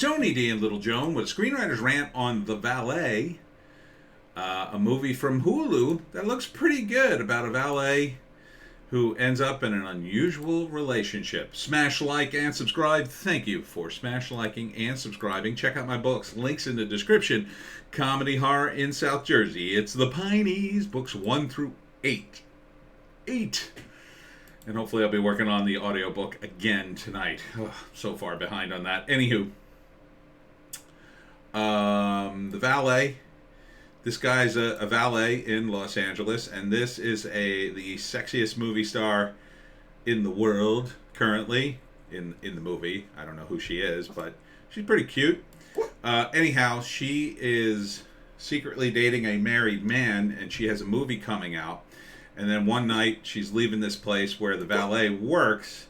Tony D and Little Joan with Screenwriter's Rant on The Valet, a movie from Hulu that looks pretty good about a valet who ends up in an unusual relationship. Smash like and subscribe. Thank you for smash liking and subscribing. Check out my books. Links in the description. Comedy horror in South Jersey. It's the Pineys, books 1 through 8. 8. And hopefully I'll be working on the audiobook again tonight. Oh, so far behind on that. Anywho, the valet. This guy's a valet in Los Angeles, and this is the sexiest movie star in the world currently in the movie. I don't know who she is, but she's pretty cute. Anyhow, she is secretly dating a married man, and she has a movie coming out. And then one night, she's leaving this place where the valet works,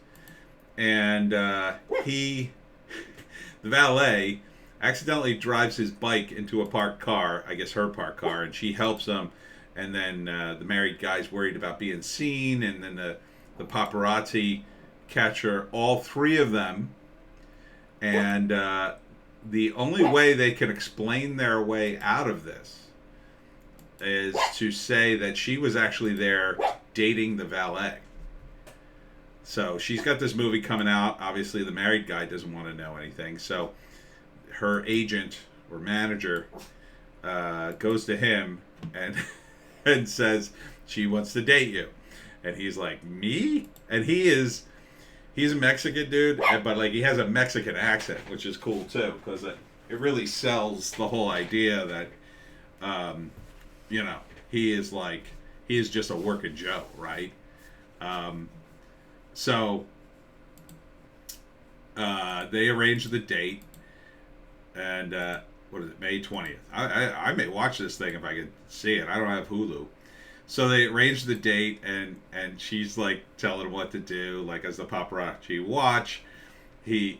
and the valet accidentally drives his bike into a parked car, I guess her parked car, and she helps him. And then the married guy's worried about being seen, and then the paparazzi catch her, all three of them. And the only way they can explain their way out of this is to say that she was actually there dating the valet. So she's got this movie coming out. Obviously, the married guy doesn't want to know anything. So her agent or manager goes to him and and says she wants to date you, and he's like, me? And he's a Mexican dude, but like he has a Mexican accent, which is cool too, because it really sells the whole idea that he is just a working Joe, right? So they arrange the date. And what is it, May 20th? I may watch this thing if I can see it. I don't have Hulu. So they arrange the date, and she's like telling him what to do, like as the paparazzi watch. He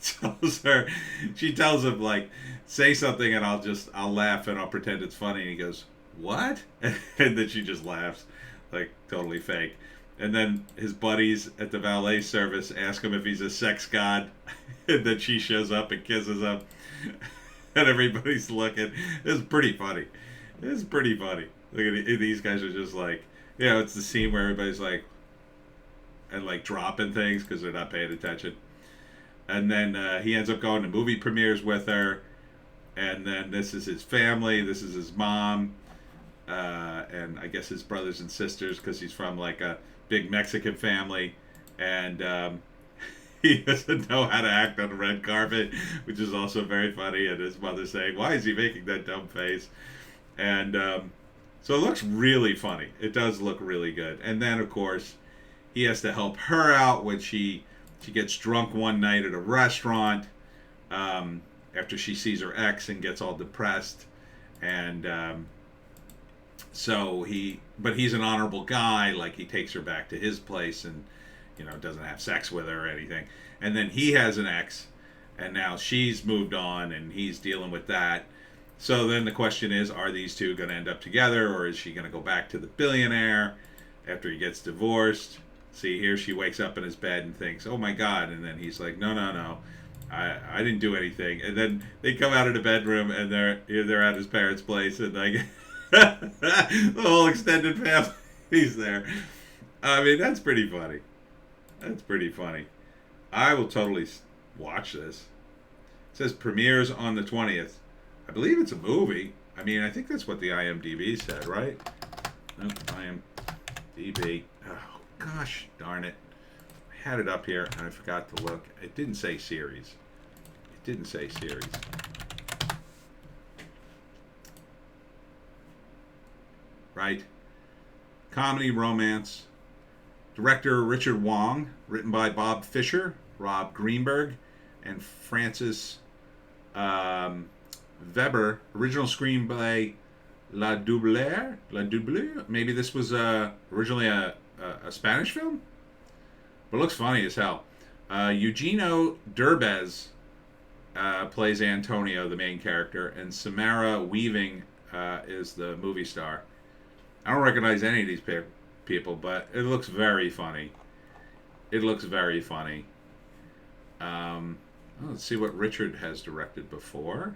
tells her, she tells him like, say something and I'll laugh and I'll pretend it's funny. And he goes, what? And then she just laughs, like totally fake. And then his buddies at the valet service ask him if he's a sex god. And then she shows up and kisses him. And everybody's looking. It's pretty funny. It's pretty funny. Look at these guys are just like, it's the scene where everybody's like, and like dropping things because they're not paying attention. And then he ends up going to movie premieres with her. And then this is his family. This is his mom. And I guess his brothers and sisters, because he's from like a big Mexican family, and he doesn't know how to act on the red carpet, which is also very funny. And his mother saying, why is he making that dumb face? And so it looks really funny. It does look really good. And then of course he has to help her out when she gets drunk one night at a restaurant, after she sees her ex and gets all depressed. And but he's an honorable guy. Like he takes her back to his place and, doesn't have sex with her or anything. And then he has an ex, and now she's moved on, and he's dealing with that. So then the question is, are these two going to end up together, or is she going to go back to the billionaire after he gets divorced? See, here she wakes up in his bed and thinks, oh my God. And then he's like, no. I didn't do anything. And then they come out of the bedroom, and they're at his parents' place, and like the whole extended family's there. I mean, that's pretty funny. That's pretty funny. I will totally watch this. It says premieres on the 20th. I believe it's a movie. I mean, I think that's what the IMDb said, right? Nope, IMDb. Oh, gosh darn it. I had it up here, and I forgot to look. It didn't say series. Right? Comedy, romance. Director Richard Wong. Written by Bob Fisher, Rob Greenberg, and Francis Weber. Original screenplay La Doublure. Maybe this was originally a Spanish film? But it looks funny as hell. Eugenio Derbez plays Antonio, the main character, and Samara Weaving is the movie star. I don't recognize any of these people, but it looks very funny. Oh, let's see what Richard has directed before.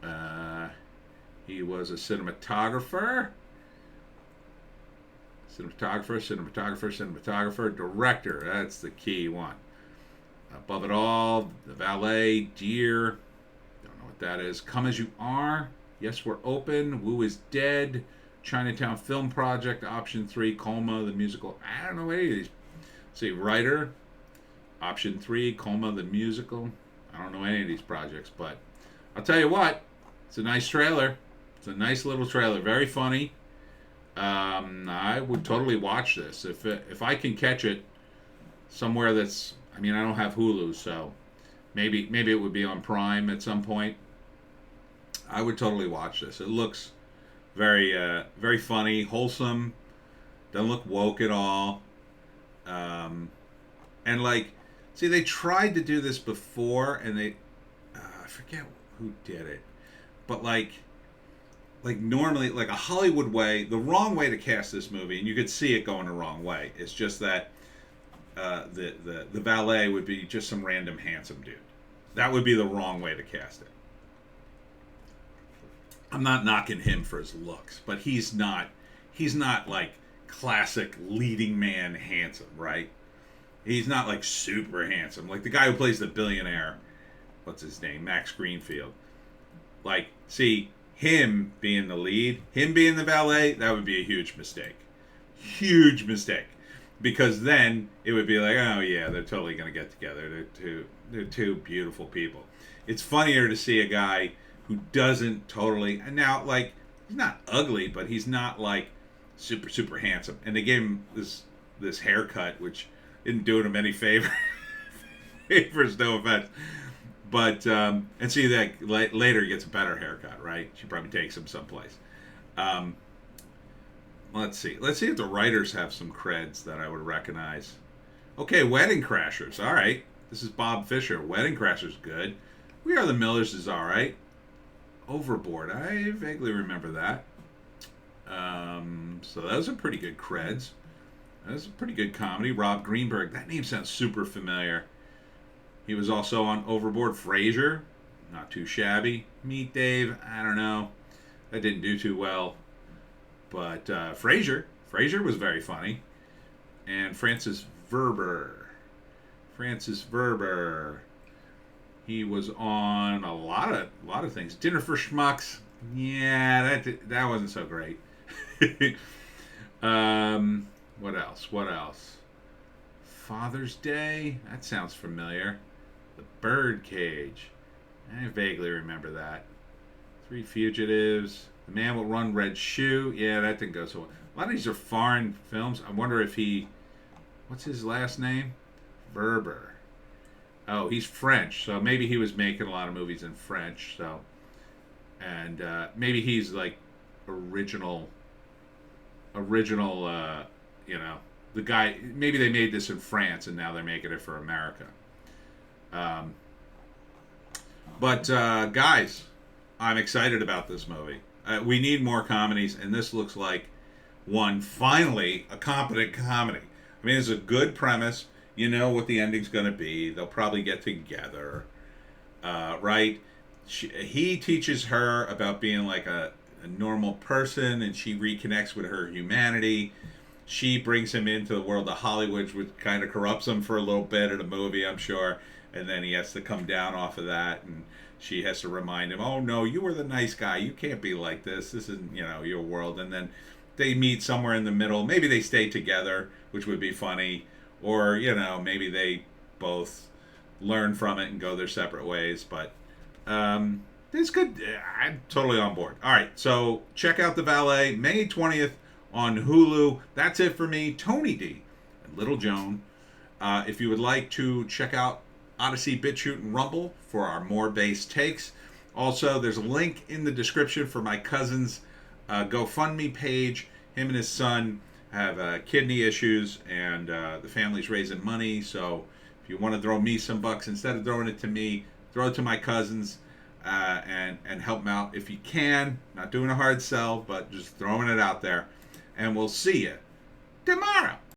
Uh, he was a cinematographer. Cinematographer, director. That's the key one. Above it all, the Valet, Deer. Don't know what that is. Come as You Are. Yes, We're Open. Woo is Dead. Chinatown Film Project. Option 3. Colma, the musical. I don't know any of these. See, writer. Option 3. Colma, the musical. I don't know any of these projects, but I'll tell you what. It's a nice trailer. It's a nice little trailer. Very funny. I would totally watch this if I can catch it somewhere that's. I mean, I don't have Hulu, so maybe it would be on Prime at some point. I would totally watch this. It looks very funny, wholesome. Doesn't look woke at all. And like, see, they tried to do this before, and I forget who did it, but like normally, like a Hollywood way, the wrong way to cast this movie, and you could see it going the wrong way. It's just that the valet would be just some random handsome dude. That would be the wrong way to cast it. I'm not knocking him for his looks, but he's not like classic leading man handsome, right? He's not like super handsome. Like the guy who plays the billionaire, what's his name? Max Greenfield. Like, see, him being the lead, him being the valet, that would be a huge mistake. Huge mistake. Because then it would be like, oh yeah, they're totally going to get together. They're two beautiful people. It's funnier to see a guy who doesn't totally, and now, like, he's not ugly, but he's not like super handsome. And they gave him this haircut, which didn't do him any favors, no offense. But and see that later he gets a better haircut, right? She probably takes him someplace. Let's see if the writers have some creds that I would recognize. Okay, Wedding Crashers. All right, this is Bob Fisher. Wedding Crashers, good. We Are the Millers is all right. Overboard, I vaguely remember that. So those are pretty good creds. That was a pretty good comedy. Rob Greenberg, that name sounds super familiar. He was also on Overboard. Frasier, not too shabby. Meet Dave, I don't know. That didn't do too well. But Frasier was very funny. And Francis Verber. He was on a lot of things. Dinner for Schmucks. Yeah, that wasn't so great. What else? Father's Day. That sounds familiar. The Birdcage. I vaguely remember that. Three Fugitives. The Man Will Run Red Shoe. Yeah, that didn't go so well. A lot of these are foreign films. I wonder if what's his last name? Verber. Oh, he's French, so maybe he was making a lot of movies in French. So, and maybe he's like original. The guy. Maybe they made this in France, and now they're making it for America. But guys, I'm excited about this movie. We need more comedies, and this looks like one, finally, a competent comedy. I mean, it's a good premise. You know what the ending's going to be. They'll probably get together, right? He teaches her about being like a normal person, and she reconnects with her humanity. She brings him into the world of Hollywood, which kind of corrupts him for a little bit in the movie, I'm sure. And then he has to come down off of that, and she has to remind him, oh no, you were the nice guy. You can't be like this. This isn't, your world. And then they meet somewhere in the middle. Maybe they stay together, which would be funny. Or, maybe they both learn from it and go their separate ways. But it's good. I'm totally on board. All right, so check out The Valet, May 20th on Hulu. That's it for me, Tony D and Little Joan. If you would like to check out Odysee, Bitchute, and Rumble for our more base takes. Also, there's a link in the description for my cousin's GoFundMe page. Him and his son have kidney issues, and the family's raising money. So if you want to throw me some bucks, instead of throwing it to me, throw it to my cousins and help them out if you can. Not doing a hard sell, but just throwing it out there. And we'll see you tomorrow.